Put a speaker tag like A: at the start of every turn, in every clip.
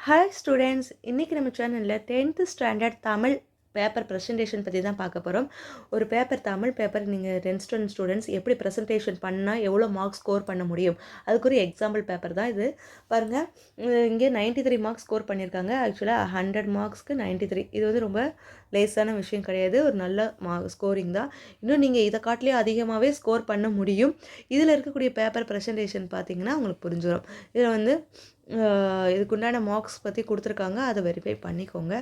A: Hi students, இன்றைக்கி நம்ம சேனலில் 10th standard Tamil paper presentation பற்றி தான் பார்க்க போகிறோம். ஒரு தமிழ் பேப்பர் நீங்கள் 10th ஸ்டூடெண்ட்ஸ் எப்படி ப்ரெசன்டேஷன் பண்ணால் எவ்வளோ மார்க்ஸ் ஸ்கோர் பண்ண முடியும், அதுக்கு ஒரு எக்ஸாம்பிள் பேப்பர் தான் இது. பாருங்கள், இங்கே 93 மார்க்ஸ் ஸ்கோர் பண்ணியிருக்காங்க. ஆக்சுவலாக 100 மார்க்ஸ்க்கு 93. இது வந்து ரொம்ப லேஸான விஷயம் கிடையாது, ஒரு நல்ல ஸ்கோரிங் தான். இன்னும் நீங்கள் இதை காட்டிலே அதிகமாகவே ஸ்கோர் பண்ண முடியும். இதில் இருக்கக்கூடிய பேப்பர் ப்ரெசன்டேஷன் பார்த்தீங்கன்னா உங்களுக்கு புரிஞ்சிடும். இதில் வந்து இதுக்குண்டான மார்க்ஸ் பற்றி கொடுத்துருக்காங்க, அதை வெரிஃபை பண்ணிக்கோங்க.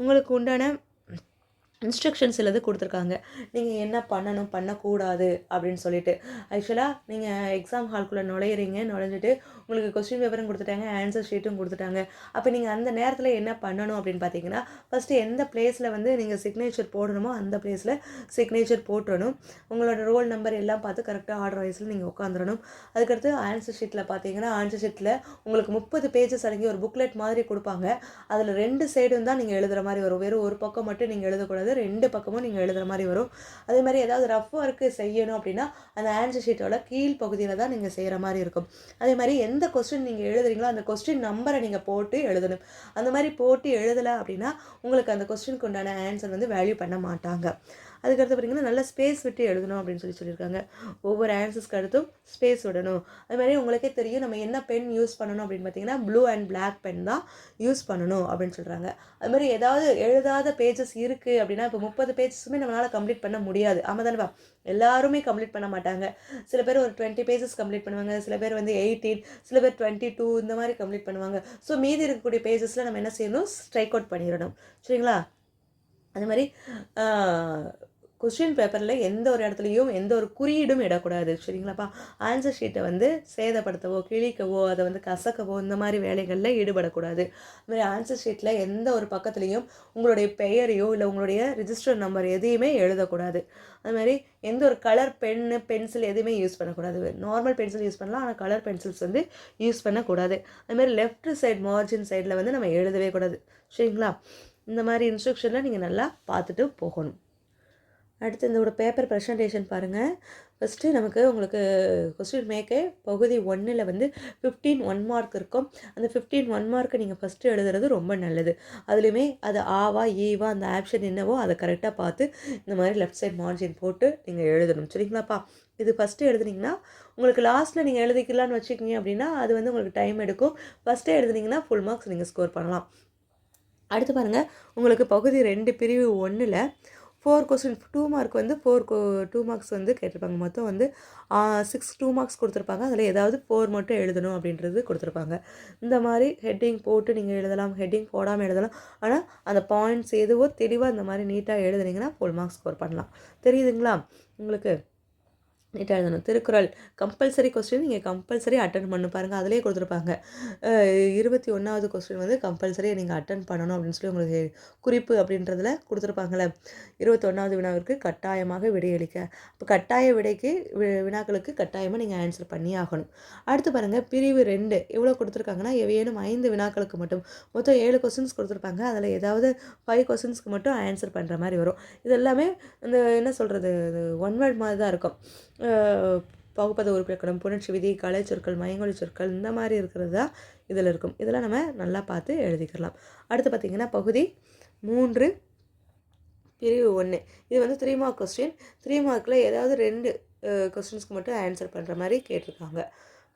A: உங்களுக்கு உண்டான இன்ஸ்ட்ரக்ஷன்ஸ் எல்லாது கொடுத்துருக்காங்க, நீங்கள் என்ன பண்ணணும் பண்ணக்கூடாது அப்படின்னு சொல்லிட்டு. ஆக்சுவலாக நீங்கள் எக்ஸாம் ஹால்குள்ளே நுழைஞ்சிட்டு உங்களுக்கு கொஸ்டின் பேப்பரும் கொடுத்துட்டாங்க, ஆன்சர் ஷீட்டும் கொடுத்துட்டாங்க. அப்போ நீங்கள் அந்த நேரத்தில் என்ன பண்ணணும் அப்படின்னு பார்த்தீங்கன்னா, ஃபஸ்ட்டு எந்த பிளேஸில் வந்து நீங்கள் சிக்னேச்சர் போடணுமோ அந்த பிளேஸில் சிக்னேச்சர் போட்டுடணும். உங்களோட ரோல் நம்பர் எல்லாம் பார்த்து கரெக்டாக ஆர்டர் வைஸில் நீங்கள் உட்காந்துடணும். அதுக்கடுத்து ஆன்சர் ஷீட்டில் பார்த்தீங்கன்னா, ஆன்சர் ஷீட்டில் உங்களுக்கு 30 பேஜஸ் அடங்கி ஒரு புக்லெட் மாதிரி கொடுப்பாங்க. அதில் 2 சைடும் தான் நீங்கள் எழுதுகிற மாதிரி வரும். வெறும் ஒரு பக்கம் மட்டும் நீங்கள் எழுதக்கூடாது, 2 பக்கமும் நீங்கள் எழுதுகிற மாதிரி வரும். அதே மாதிரி ஏதாவது ரஃப் ஒர்க்கு செய்யணும் அப்படின்னா அந்த ஆன்சர் ஷீட்டோட கீழ் பகுதியில் தான் நீங்கள் செய்கிற மாதிரி இருக்கும். அதே மாதிரி எந்த கொஸ்டின் நீங்கள் எழுதுறீங்களோ அந்த கொஸ்டின் நம்பரை நீங்கள் போட்டு எழுதணும். அந்த மாதிரி போட்டு எழுதலை அப்படின்னா உங்களுக்கு அந்த கொஸ்டினுக்கு உண்டான ஆன்சர் வந்து வேல்யூ பண்ண மாட்டாங்க. அதுக்கடுத்து பார்த்தீங்கன்னா நல்லா ஸ்பேஸ் விட்டு எழுதணும் அப்படின்னு சொல்லியிருக்காங்க. ஒவ்வொரு ஆன்சர்ஸ்க்கு அடுத்தும் ஸ்பேஸ் விடணும். அது மாதிரி உங்களுக்கே தெரியும், நம்ம என்ன பென் யூஸ் பண்ணணும் அப்படின்னு பார்த்தீங்கன்னா ப்ளூ அண்ட் பிளாக் பென் தான் யூஸ் பண்ணணும் அப்படின்னு சொல்கிறாங்க. அது மாதிரி ஏதாவது எழுதாத பேஜஸ் இருக்குது அப்படின்னா, இப்போ 30 பேஜஸுமே நம்மளால் கம்ப்ளீட் பண்ண முடியாது. ஆமாம் தானேப்பா, எல்லாருமே கம்ப்ளீட் பண்ண மாட்டாங்க. சில பேர் ஒரு 20 பேஜஸ் கம்ப்ளீட் பண்ணுவாங்க, சில பேர் வந்து 18, சில பேர் 22 இந்த மாதிரி கம்ப்ளீட் பண்ணுவாங்க. ஸோ மீதி இருக்கக்கூடிய பேஜஸில் நம்ம என்ன செய்யணும், ஸ்ட்ரைக் அவுட் பண்ணிடணும். சரிங்களா? அது மாதிரி கொஸ்டின் பேப்பரில் எந்த ஒரு இடத்துலையும் எந்த ஒரு குறியீடும் இடக்கூடாது. சரிங்களாப்பா? ஆன்சர் ஷீட்டை வந்து சேதப்படுத்தவோ கிழிக்கவோ அதை வந்து கசக்கவோ இந்த மாதிரி வேலைகளில் ஈடுபடக்கூடாது. அது மாதிரி ஆன்சர் ஷீட்டில் எந்த ஒரு பக்கத்துலேயும் உங்களுடைய பெயரையோ இல்லை உங்களுடைய ரிஜிஸ்டர் நம்பர் எதையுமே எழுதக்கூடாது. அது மாதிரி எந்த ஒரு கலர் பென்னு பென்சில் எதுவுமே யூஸ் பண்ணக்கூடாது. நார்மல் பென்சில் யூஸ் பண்ணலாம், ஆனால் கலர் பென்சில்ஸ் வந்து யூஸ் பண்ணக்கூடாது. அதுமாதிரி லெஃப்ட் சைடு மார்ஜின் சைடில் வந்து நம்ம எழுதவே கூடாது. சரிங்களா? இந்த மாதிரி இன்ஸ்ட்ரக்ஷனில் நீங்கள் நல்லா பார்த்துட்டு போகணும். அடுத்து இந்த பேப்பர் ப்ரெசன்டேஷன் பாருங்கள். ஃபஸ்ட்டு உங்களுக்கு கொஸ்டின் மேக்கே பகுதி 1ல் வந்து 15 1 மார்க் இருக்கும். அந்த 15 1 மார்க்கை நீங்கள் ஃபஸ்ட்டு எழுதுறது ரொம்ப நல்லது. அதுலேயுமே அது ஆவா ஈவா அந்த ஆப்ஷன் என்னவோ அதை கரெக்டாக பார்த்து இந்த மாதிரி லெஃப்ட் சைட் மார்ஜின் போட்டு நீங்கள் எழுதணும். சரிங்களாப்பா? இது ஃபஸ்ட்டு எழுதுனீங்கன்னா உங்களுக்கு லாஸ்ட்டில் நீங்கள் எழுதிக்கலான்னு வச்சுக்கிங்க அப்படின்னா அது வந்து உங்களுக்கு டைம் எடுக்கும். ஃபஸ்ட்டே எழுதுனீங்கன்னா ஃபுல் மார்க்ஸ் நீங்கள் ஸ்கோர் பண்ணலாம். அடுத்து பாருங்கள், உங்களுக்கு பகுதி 2 பிரிவு 1ல் 4 கொஸ்டின் 2 மார்க் வந்து 2 மார்க்ஸ் வந்து கேட்டிருப்பாங்க. மொத்தம் வந்து 6 2 மார்க்ஸ் கொடுத்துருப்பாங்க. அதில் ஏதாவது 4 மட்டும் எழுதணும் அப்படின்றது கொடுத்துருப்பாங்க. இந்த மாதிரி ஹெட்டிங் போட்டு நீங்கள் எழுதலாம், ஹெட்டிங் போடாமல் எழுதலாம். ஆனால் அந்த பாயிண்ட்ஸ் எதுவோ தெளிவாக இந்த மாதிரி நீட்டாக எழுதுனீங்கன்னா ஃபுல் மார்க்ஸ் ஸ்கோர் பண்ணலாம். தெரியுதுங்களா உங்களுக்கு? நீட்டாக எழுதணும். திருக்குறள் கம்பல்சரி கொஸ்டின் நீங்கள் கம்பல்சரி அட்டன் பண்ணு பாருங்கள், அதிலே கொடுத்துருப்பாங்க. 21வது கொஸ்டின் வந்து கம்பல்சரி நீங்கள் அட்டன் பண்ணணும் அப்படின்னு சொல்லி உங்களுக்கு குறிப்பு அப்படின்றதில் கொடுத்துருப்பாங்களே. 21வது வினாவிற்கு கட்டாயமாக விடையளிக்க. இப்போ கட்டாய விடைக்கு வினாக்களுக்கு கட்டாயமாக நீங்கள் ஆன்சர் பண்ணி ஆகணும். அடுத்து பாருங்கள், பிரிவு 2 எவ்வளோ கொடுத்துருக்காங்கன்னா ஏனும் 5 வினாக்களுக்கு மட்டும் மொத்தம் 7 கொஸ்டின்ஸ் கொடுத்துருப்பாங்க. அதில் ஏதாவது 5 கொஸ்டின்ஸ்க்கு மட்டும் ஆன்சர் பண்ணுற மாதிரி வரும். இது எல்லாமே இந்த என்ன சொல்கிறது, ஒன் வேர்ட் மாதிரி தான் இருக்கும். பகுப்பத உறுப்பிலக்கணம், புணர்ச்சி விதி, கலை சொற்கள், மயங்கொழி சொற்கள் இந்த மாதிரி இருக்கிறது தான் இதில் இருக்கும். இதெல்லாம் நம்ம நல்லா பார்த்து எழுதிக்கலாம். அடுத்து பார்த்திங்கன்னா பகுதி 3 பிரிவு 1 இது வந்து 3 மார்க் கொஸ்டின். 3 மார்க்கில் ஏதாவது 2 கொஸ்டின்ஸ்க்கு மட்டும் ஆன்சர் பண்ணுற மாதிரி கேட்டிருக்காங்க.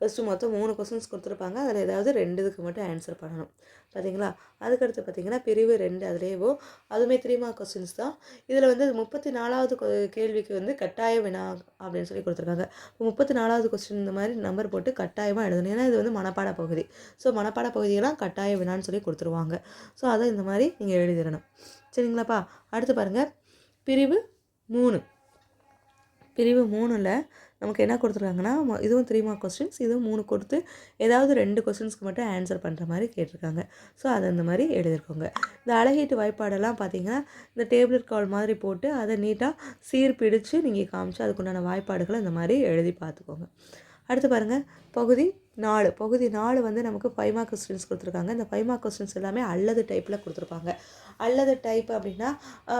A: ஃபஸ்ட்டு மொத்தம் 3 கொஸ்டின்ஸ் கொடுத்துருப்பாங்க. அதில் ஏதாவது 2 இதுக்கு மட்டும் ஆன்சர் பண்ணணும். பார்த்தீங்களா? அதுக்கடுத்து பார்த்திங்கன்னா பிரிவு 2 அதுலேயோ அதுவுமே 3 மார்க் கொஸ்டின்ஸ் தான். இதில் வந்து 34வது கேள்விக்கு வந்து கட்டாய வினா அப்படின்னு சொல்லி கொடுத்துருக்காங்க. இப்போ 34வது கொஸ்டின் இந்த மாதிரி நம்பர் போட்டு கட்டாயமாக எழுதணும். ஏன்னா இது வந்து மனப்பாட பகுதி. ஸோ மனப்பாட பகுதியெல்லாம் கட்டாய வினான்னு சொல்லி கொடுத்துருவாங்க. ஸோ அதை இந்த மாதிரி நீங்கள் எழுதிடணும். சரிங்களாப்பா? அடுத்து பாருங்கள், பிரிவு 3 பிரிவு 3ல் நமக்கு என்ன கொடுத்துருக்காங்கன்னா இதுவும் 3 மார்க் கொஸ்டின்ஸ், இதுவும் 3 கொடுத்து ஏதாவது 2 கொஸ்டின்ஸ்க்கு மட்டும் ஆன்சர் பண்ணுற மாதிரி கேட்டிருக்காங்க. ஸோ அதை இந்த மாதிரி எழுதியிருக்கோங்க. இந்த அழகீட்டு வாய்ப்பாடெல்லாம் பார்த்தீங்கன்னா இந்த டேபிள் கால் மாதிரி போட்டு அதை நீட்டாக சீர்பிடிச்சு நீங்கள் காமிச்சு அதுக்குண்டான வாய்ப்பாடுகளை இந்த மாதிரி எழுதி பார்த்துக்கோங்க. அடுத்து பாருங்கள், பகுதி பகுதி 4 வந்து நமக்கு 5 மார்க் கொஸ்டின்ஸ் கொடுத்துருக்காங்க. இந்த 5 மார்க் கொஸ்டின்ஸ் எல்லாமே அல்லது டைப்பில் கொடுத்துருப்பாங்க. அல்லது டைப் அப்படின்னா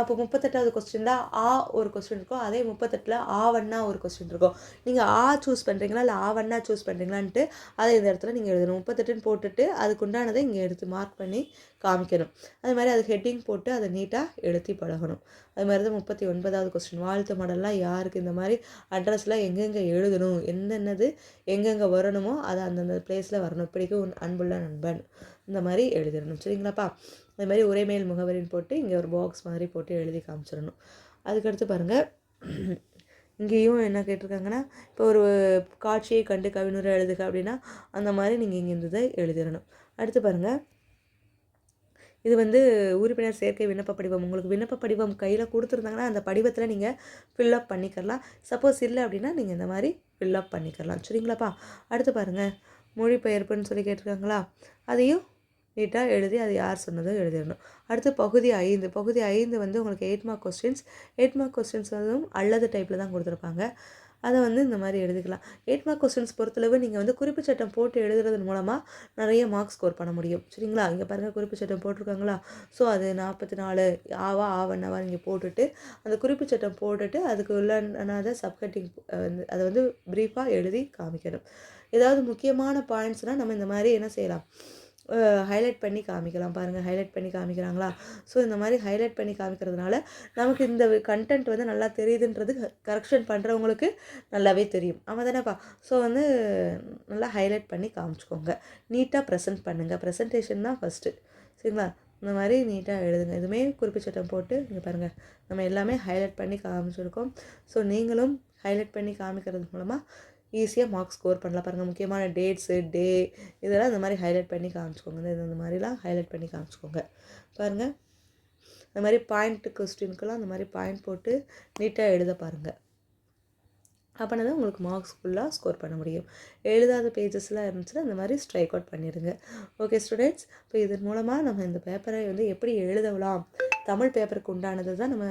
A: இப்போ 38வது கொஸ்டினில் ஆ ஒரு கொஸ்டின் இருக்கும், அதே 38ல் ஆவண்ணா ஒரு கொஸ்டின் இருக்கும். நீங்கள் ஆ சூஸ் பண்ணுறீங்களா இல்லை ஆவண்ணா சூஸ் பண்ணுறீங்களான்ட்டு அதை இந்த இடத்துல நீங்கள் எழுதணும். 38ன்னு போட்டுட்டு அதுக்கு உண்டானதை இங்கே எடுத்து மார்க் பண்ணி காமிக்கணும். அது மாதிரி அது ஹெட்டிங் போட்டு அதை நீட்டாக எழுதி பழகணும். அது மாதிரி தான் 39வது கொஸ்டின் வாழ்த்து மாடல்லாம் யாருக்கு இந்த மாதிரி அட்ரஸ்லாம் எங்கெங்கே எழுதணும், என்னென்னது எங்கெங்கே வரணுமோ அது அந்தந்த பிளேஸில் வரணும். இப்படிக்கு உன் அன்புள்ள நண்பன் இந்த மாதிரி எழுதிடணும். சரிங்களாப்பா? அது மாதிரி உரைமேல் முகவரின்னு போட்டு இங்கே ஒரு பாக்ஸ் மாதிரி போட்டு எழுதி காமிச்சிடணும். அதுக்கடுத்து பாருங்கள், இங்கேயும் என்ன கேட்டிருக்காங்கன்னா இப்போ ஒரு காட்சியை கண்டு கவினுரை எழுதுக அப்படின்னா அந்த மாதிரி நீங்கள் இங்கே இருந்ததை எழுதிடணும். அடுத்து பாருங்கள், இது வந்து உறுப்பினர் சேர்க்கை விண்ணப்ப படிவம். உங்களுக்கு விண்ணப்ப படிவம் கையில் கொடுத்துருந்தாங்கன்னா அந்த படிவத்தில் நீங்கள் ஃபில்லப் பண்ணிக்கலாம். சப்போஸ் இல்லை அப்படின்னா நீங்கள் இந்த மாதிரி ஃபில்லப் பண்ணிக்கலாம். சரிங்களாப்பா? அடுத்து பாருங்கள், மொழிபெயர்ப்புன்னு சொல்லி கேட்டிருக்காங்களா, அதையும் நீட்டாக எழுதி அது யார் சொன்னதோ எழுதிடணும். அடுத்து பகுதி 5 வந்து உங்களுக்கு 8 மார்க் கொஸ்டின்ஸ். 8 மார்க் கொஸ்டின்ஸ் வந்து அல்லது டைப்பில் தான் கொடுத்துருப்பாங்க. அதை வந்து இந்த மாதிரி எழுதிக்கலாம். 8 மார்க் கொஸ்டின்ஸ் பொறுத்தளவு நீங்கள் வந்து குறிப்பு சட்டம் போட்டு எழுதுறதன் மூலமாக நிறைய மார்க் ஸ்கோர் பண்ண முடியும். சரிங்களா? இங்கே பாருங்கள், குறிப்பு சட்டம் போட்டிருக்காங்களா, ஸோ அது 44 ஆவண்ணாவா நீங்கள் போட்டுட்டு அந்த குறிப்பு சட்டம் போட்டுட்டு அதுக்கு உள்ளான சப்ஹெட்டிங் அதை வந்து ப்ரீஃபாக எழுதி காமிக்கணும். ஏதாவது முக்கியமான பாயிண்ட்ஸ்னால் நம்ம இந்த மாதிரி என்ன செய்யலாம், ஹைலைட் பண்ணி காமிக்கலாம். பாருங்கள், ஹைலைட் பண்ணி காமிக்கிறாங்களா? ஸோ இந்த மாதிரி ஹைலைட் பண்ணி காமிக்கிறதுனால நமக்கு இந்த கண்டென்ட் வந்து நல்லா தெரியுதுன்றது கரெக்ஷன் பண்ணுறவங்களுக்கு நல்லாவே தெரியும். ஆமாம் தானேப்பா? ஸோ வந்து நல்லா ஹைலைட் பண்ணி காமிச்சிக்கோங்க. நீட்டாக ப்ரெசென்ட் பண்ணுங்கள். ப்ரெசன்டேஷன் தான் ஃபஸ்ட்டு. சரிங்களா? இந்த மாதிரி நீட்டாக எழுதுங்க. இதுவுமே குறிப்பு சட்டம் போட்டு இங்கே பாருங்கள், நம்ம எல்லாமே ஹைலைட் பண்ணி காமிச்சிருக்கோம். ஸோ நீங்களும் ஹைலைட் பண்ணி காமிக்கிறது மூலமாக ஈஸியாக மார்க் ஸ்கோர் பண்ணலாம். பாருங்கள், முக்கியமான டேட்ஸு, டே இதெல்லாம் இந்த மாதிரி ஹைலைட் பண்ணி காமிச்சிக்கோங்க. இந்த மாதிரிலாம் ஹைலைட் பண்ணி காமிச்சிக்கோங்க. பாருங்கள், இந்த மாதிரி பாயிண்ட் கொஸ்டினுக்கெல்லாம் இந்த மாதிரி பாயிண்ட் போட்டு நீட்டாக எழுத பாருங்கள். அப்படின்னா தான் உங்களுக்கு மார்க்ஸ் ஃபுல்லாக ஸ்கோர் பண்ண முடியும். எழுதாத பேஜஸ்லாம் இருந்துச்சுன்னா இந்த மாதிரி ஸ்ட்ரைக் அவுட் பண்ணிடுங்க. ஓகே ஸ்டூடெண்ட்ஸ், இப்போ இதன் மூலமாக நம்ம இந்த பேப்பரை வந்து எப்படி எழுதலாம், தமிழ் பேப்பருக்கு உண்டானது தான் நம்ம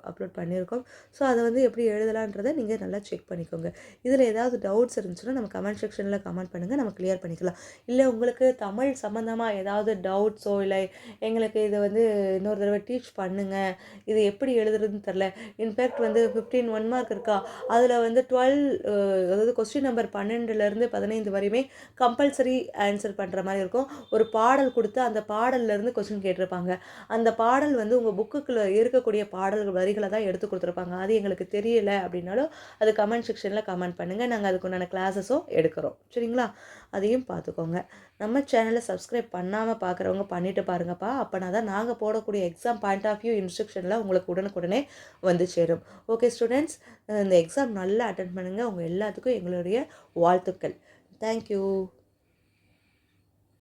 A: அப்லோட் பண்ணியிருக்கோம். ஸோ அதை வந்து எப்படி எழுதலான்றதை நீங்கள் நல்லா செக் பண்ணிக்கோங்க. இதில் ஏதாவது டவுட்ஸ் இருந்துச்சுன்னா நம்ம கமெண்ட் செக்ஷனில் கமெண்ட் பண்ணுங்கள், நம்ம கிளியர் பண்ணிக்கலாம். இல்லை உங்களுக்கு தமிழ் சம்மந்தமாக ஏதாவது டவுட்ஸோ இல்லை எங்களுக்கு இதை வந்து இன்னொரு தடவை டீச் பண்ணுங்கள், இது எப்படி எழுதுறதுன்னு தெரில, இன்ஃபேக்ட் வந்து 15 1 மார்க் இருக்கா, அதில் வந்து 12 அதாவது கொஸ்டின் நம்பர் 12லேருந்து 15 வரையுமே கம்பல்சரி ஆன்சர் பண்ணுற மாதிரி இருக்கும். ஒரு பாடல் கொடுத்து அந்த பாடல்லேருந்து கொஸ்டின் கேட்டிருப்பாங்க. அந்த பாடல் வந்து உங்கள் புக்குக்குள்ளே இருக்கக்கூடிய பாடல் வரிகளை தான் எடுத்து கொடுத்துருப்பாங்க. அது எங்களுக்கு தெரியலை அப்படின்னாலும் அது கமெண்ட் செக்ஷனில் கமெண்ட் பண்ணுங்கள், நாங்கள் அதுக்குண்டான கிளாஸஸும் எடுக்கிறோம். சரிங்களா? அதையும் பார்த்துக்கோங்க. நம்ம சேனலை சப்ஸ்கிரைப் பண்ணாமல் பார்க்குறவங்க பண்ணிவிட்டு பாருங்கப்பா. அப்போனா தான் நாங்கள் போடக்கூடிய எக்ஸாம் பாயிண்ட் ஆஃப் வியூ இன்ஸ்ட்ரக்ஷனில் உங்களுக்கு உடனுக்குடனே வந்து சேரும். ஓகே ஸ்டூடெண்ட்ஸ், இந்த எக்ஸாம் நல்லா அட்டென்ட் பண்ணுங்கள். உங்கள் எல்லாத்துக்கும் எங்களுடைய வாழ்த்துக்கள். தேங்க்யூ.